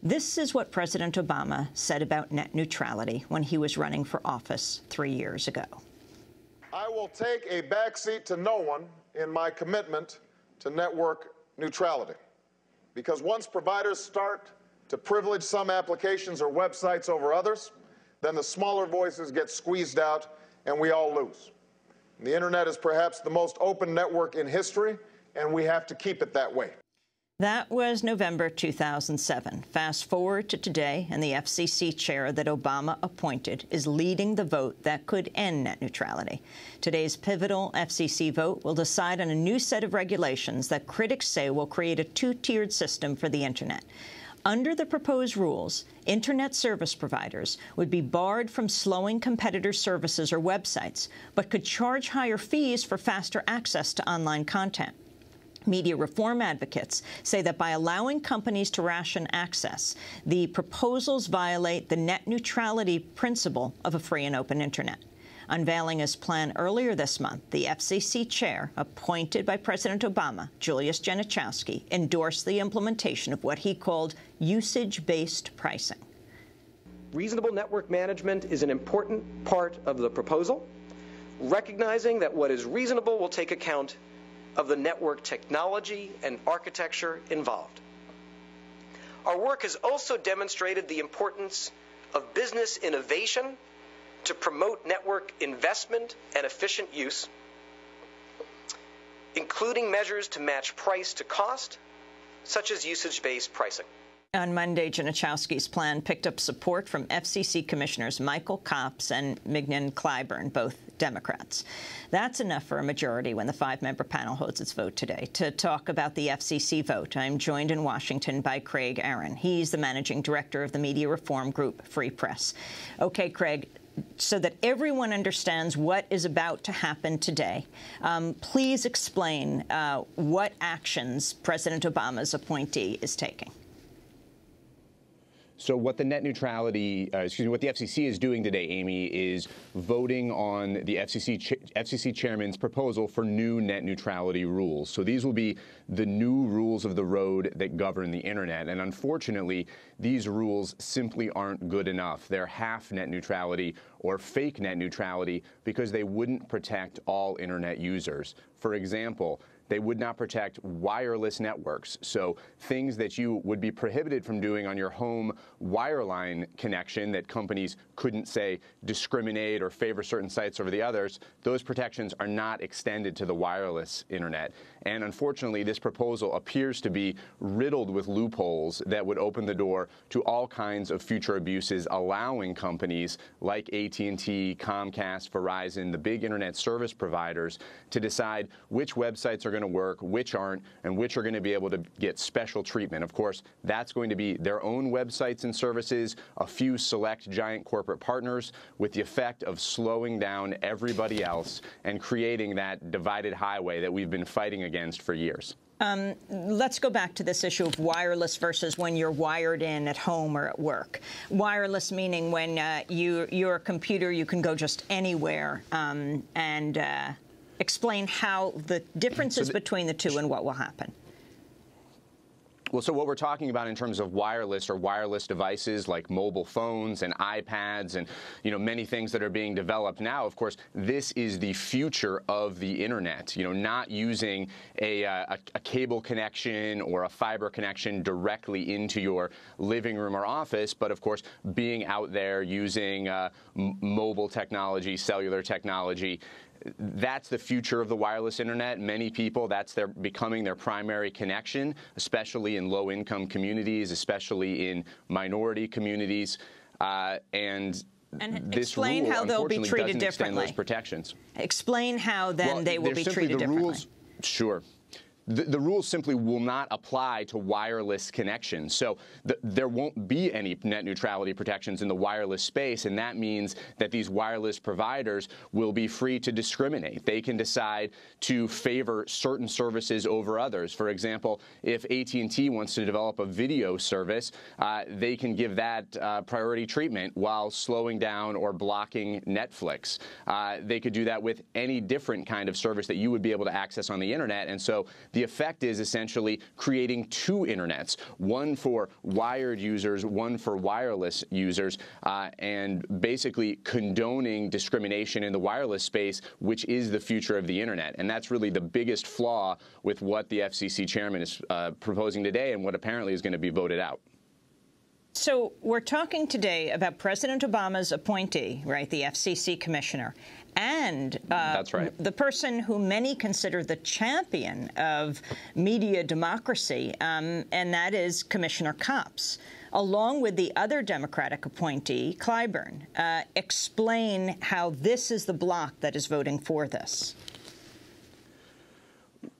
This is what President Obama said about net neutrality when he was running for office 3 years ago. I will take a backseat to no one in my commitment to network neutrality, because once providers start to privilege some applications or websites over others, then the smaller voices get squeezed out and we all lose. The Internet is perhaps the most open network in history, and we have to keep it that way. That was November 2007. Fast forward to today, and the FCC chair that Obama appointed is leading the vote that could end net neutrality. Today's pivotal FCC vote will decide on a new set of regulations that critics say will create a two-tiered system for the Internet. Under the proposed rules, Internet service providers would be barred from slowing competitor services or websites, but could charge higher fees for faster access to online content. Media reform advocates say that by allowing companies to ration access, the proposals violate the net neutrality principle of a free and open Internet. Unveiling his plan earlier this month, the FCC chair, appointed by President Obama, Julius Genachowski, endorsed the implementation of what he called usage-based pricing. Reasonable network management is an important part of the proposal, recognizing that what is reasonable will take account of the network technology and architecture involved. Our work has also demonstrated the importance of business innovation to promote network investment and efficient use, including measures to match price to cost, such as usage-based pricing. On Monday, Genachowski's plan picked up support from FCC Commissioners Michael Copps and Mignon Clyburn, both Democrats. That's enough for a majority when the five-member panel holds its vote today. To talk about the FCC vote, I'm joined in Washington by Craig Aaron. He's the managing director of the media reform group Free Press. Okay, Craig, so that everyone understands what is about to happen today, please explain what actions President Obama's appointee is taking. So what the net neutrality, what the FCC is doing today, Amy, is voting on the FCC chairman's proposal for new net neutrality rules. So these will be the new rules of the road that govern the Internet. And unfortunately, these rules simply aren't good enough. They're half net neutrality or fake net neutrality because they wouldn't protect all Internet users. For example, they would not protect wireless networks, so things that you would be prohibited from doing on your home wireline connection that companies couldn't, say, discriminate or favor certain sites over the others, those protections are not extended to the wireless Internet. And unfortunately, this proposal appears to be riddled with loopholes that would open the door to all kinds of future abuses, allowing companies like AT&T, Comcast, Verizon, the big Internet service providers, to decide which websites are going to work, which aren't, and which are going to be able to get special treatment. Of course, that's going to be their own websites and services, a few select giant corporate partners, with the effect of slowing down everybody else and creating that divided highway that we've been fighting against for years. Let's go back to this issue of wireless versus when you're wired in at home or at work. Wireless meaning when your computer, you can go just anywhere, and explain how the differences between the two and what will happen. Well, so what we're talking about in terms of wireless or wireless devices like mobile phones and iPads and, many things that are being developed now, of course, this is the future of the Internet, not using a cable connection or a fiber connection directly into your living room or office, but, of course, being out there using mobile technology, cellular technology. That's the future of the wireless Internet. Many people, that's becoming their primary connection, especially in low-income communities, especially in minority communities, and this explain rule, how they'll be treated differently. Extend those protections. Explain how then they will be treated differently. Sure. The rules simply will not apply to wireless connections. So there won't be any net neutrality protections in the wireless space, and that means that these wireless providers will be free to discriminate. They can decide to favor certain services over others. For example, if AT&T wants to develop a video service, they can give that priority treatment while slowing down or blocking Netflix. They could do that with any different kind of service that you would be able to access on the Internet, and so the effect is essentially creating two internets, one for wired users, one for wireless users, and basically condoning discrimination in the wireless space, which is the future of the internet. And that's really the biggest flaw with what the FCC chairman is proposing today and what apparently is going to be voted out. So we're talking today about President Obama's appointee, right, the FCC commissioner, and that's right, the person who many consider the champion of media democracy, and that is Commissioner Copps, along with the other Democratic appointee, Clyburn. Explain how this is the bloc that is voting for this.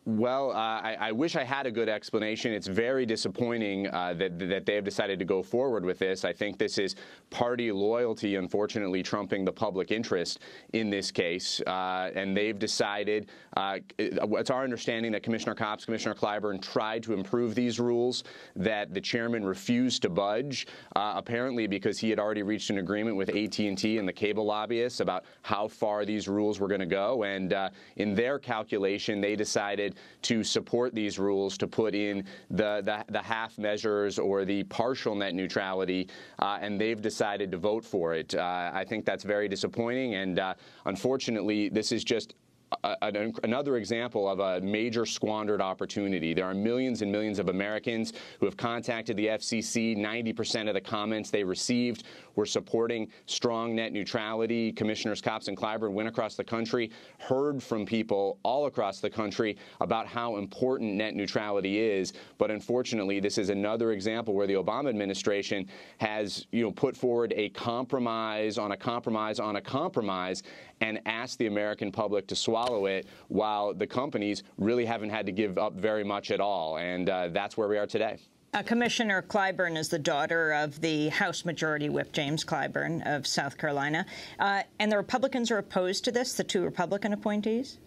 Well, I wish I had a good explanation. It's very disappointing that they have decided to go forward with this. I think this is party loyalty, unfortunately, trumping the public interest in this case. And they've decided, it's our understanding that Commissioner Copps, Commissioner Clyburn tried to improve these rules, that the chairman refused to budge, apparently because he had already reached an agreement with AT&T and the cable lobbyists about how far these rules were going to go. And in their calculation, they decided to support these rules, to put in the half measures or the partial net neutrality, and they've decided to vote for it. I think that's very disappointing, and unfortunately, this is just another example of a major squandered opportunity. There are millions and millions of Americans who have contacted the FCC. 90% of the comments they received were supporting strong net neutrality. Commissioners Copps and Clyburn went across the country, heard from people all across the country about how important net neutrality is. But unfortunately, this is another example where the Obama administration has, put forward a compromise on a compromise on a compromise and asked the American public to swallow it, while the companies really haven't had to give up very much at all. And that's where we are today. Commissioner Clyburn is the daughter of the House Majority Whip, James Clyburn of South Carolina. And the Republicans are opposed to this, the two Republican appointees?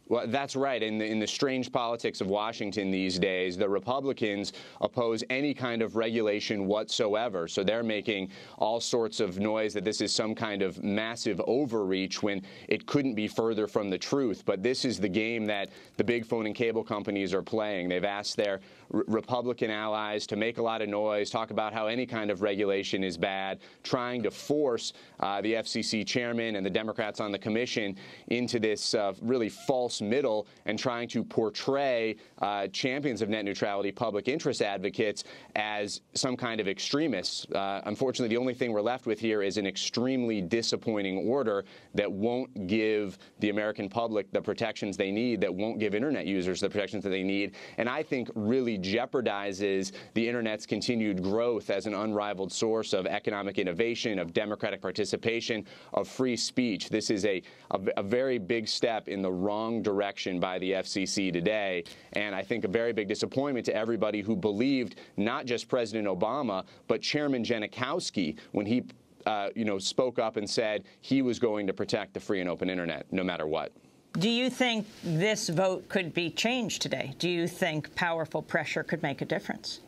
Well, that's right. In the strange politics of Washington these days, the Republicans oppose any kind of regulation whatsoever. So they're making all sorts of noise that this is some kind of massive overreach when it couldn't be further from the truth. But this is the game that the big phone and cable companies are playing. They've asked their Republican allies to make a lot of noise, talk about how any kind of regulation is bad, trying to force the FCC chairman and the Democrats on the commission into this really false middle, and trying to portray champions of net neutrality, public interest advocates, as some kind of extremists. Unfortunately, the only thing we're left with here is an extremely disappointing order that won't give the American public the protections they need, that won't give Internet users the protections that they need, and I think really jeopardizes the Internet's continued growth as an unrivaled source of economic innovation, of democratic participation, of free speech. This is a very big step in the wrong direction by the FCC today, and I think a very big disappointment to everybody who believed not just President Obama, but Chairman Janikowski when he spoke up and said he was going to protect the free and open Internet no matter what. Do you think this vote could be changed today? Do you think powerful pressure could make a difference?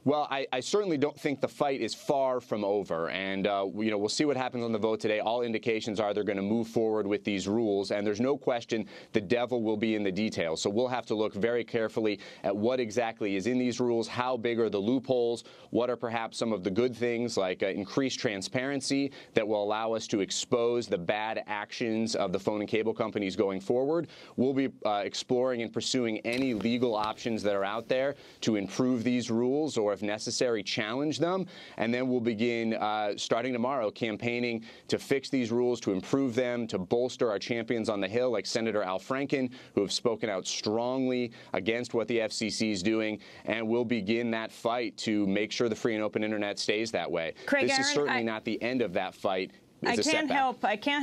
Well, I certainly don't think the fight is far from over, and we'll see what happens on the vote today. All indications are they're going to move forward with these rules, and there's no question the devil will be in the details. So we'll have to look very carefully at what exactly is in these rules, how big are the loopholes, what are perhaps some of the good things like increased transparency that will allow us to expose the bad actions of the phone and cable companies going forward. We'll be exploring and pursuing any legal options that are out there to improve these rules, or if necessary, challenge them. And then we'll begin, starting tomorrow, campaigning to fix these rules, to improve them, to bolster our champions on the Hill, like Senator Al Franken, who have spoken out strongly against what the FCC is doing. And we'll begin that fight to make sure the free and open Internet stays that way. Craig, this is certainly not the end of that fight. I can't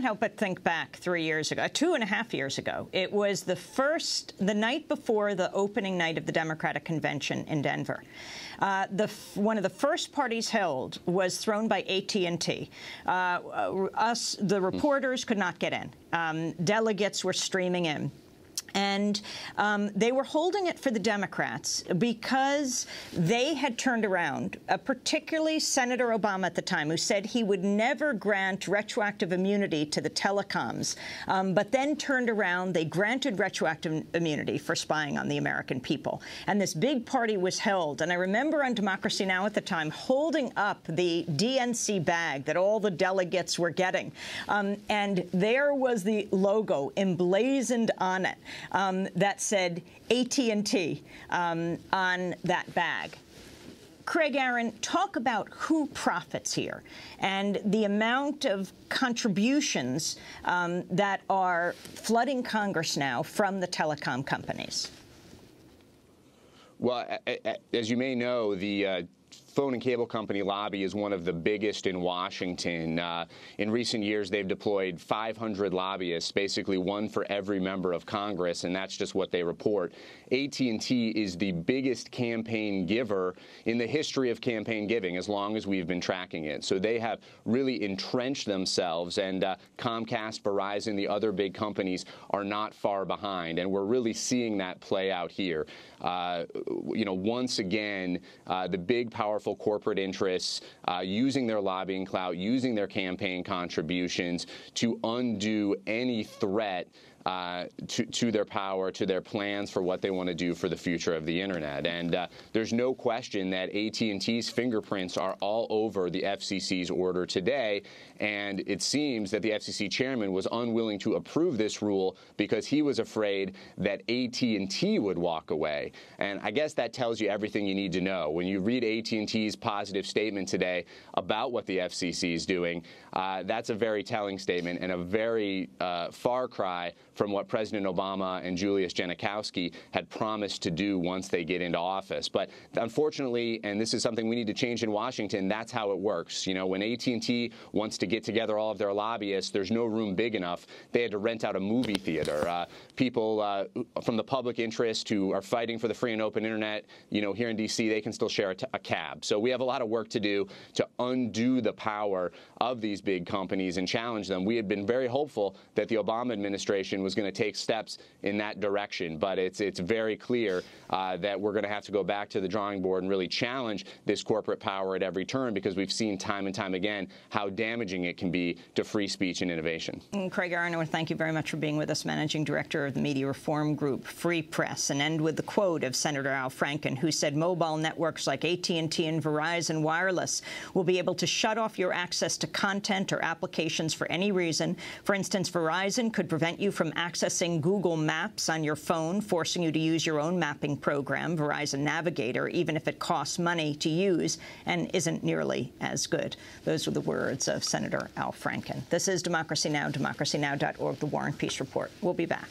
help but think back 3 years ago, 2.5 years ago. It was the night before the opening night of the Democratic Convention in Denver. One of the first parties held was thrown by AT&T. The reporters, could not get in. Delegates were streaming in. And they were holding it for the Democrats because they had turned around, particularly Senator Obama at the time, who said he would never grant retroactive immunity to the telecoms, but then turned around. They granted retroactive immunity for spying on the American people. And this big party was held. And I remember on Democracy Now! At the time holding up the DNC bag that all the delegates were getting. And there was the logo emblazoned on it. That said AT&T on that bag. Craig Aaron, talk about who profits here and the amount of contributions that are flooding Congress now from the telecom companies. Well, as you may know, the phone and cable company lobby is one of the biggest in Washington. In recent years, they've deployed 500 lobbyists, basically one for every member of Congress, and that's just what they report. AT&T is the biggest campaign giver in the history of campaign giving, as long as we've been tracking it. So they have really entrenched themselves, and Comcast, Verizon, the other big companies are not far behind, and we're really seeing that play out here. Once again, the big, powerful corporate interests using their lobbying clout, using their campaign contributions to undo any threat to their power, to their plans for what they want to do for the future of the Internet. And there's no question that AT&T's fingerprints are all over the FCC's order today. And it seems that the FCC chairman was unwilling to approve this rule because he was afraid that AT&T would walk away. And I guess that tells you everything you need to know. When you read AT&T's positive statement today about what the FCC is doing, that's a very telling statement and a very far cry from what President Obama and Julius Genachowski had promised to do once they get into office. But unfortunately, and this is something we need to change in Washington, that's how it works. You know, when AT&T wants to get together all of their lobbyists, there's no room big enough. They had to rent out a movie theater. People from the public interest who are fighting for the free and open Internet, here in D.C., they can still share a cab. So we have a lot of work to do to undo the power of these big companies and challenge them. We had been very hopeful that the Obama administration was going to take steps in that direction, but it's very clear that we're going to have to go back to the drawing board and really challenge this corporate power at every turn, because we've seen time and time again how damaging it can be to free speech and innovation. And Craig Aaron, I want to thank you very much for being with us, Managing Director of the media reform group Free Press, and end with the quote of Senator Al Franken, who said mobile networks like AT&T and Verizon Wireless will be able to shut off your access to content or applications for any reason. For instance, Verizon could prevent you from accessing Google Maps on your phone, forcing you to use your own mapping program, Verizon Navigator, even if it costs money to use and isn't nearly as good. Those were the words of Senator Al Franken. This is Democracy Now!, democracynow.org, The War and Peace Report. We'll be back.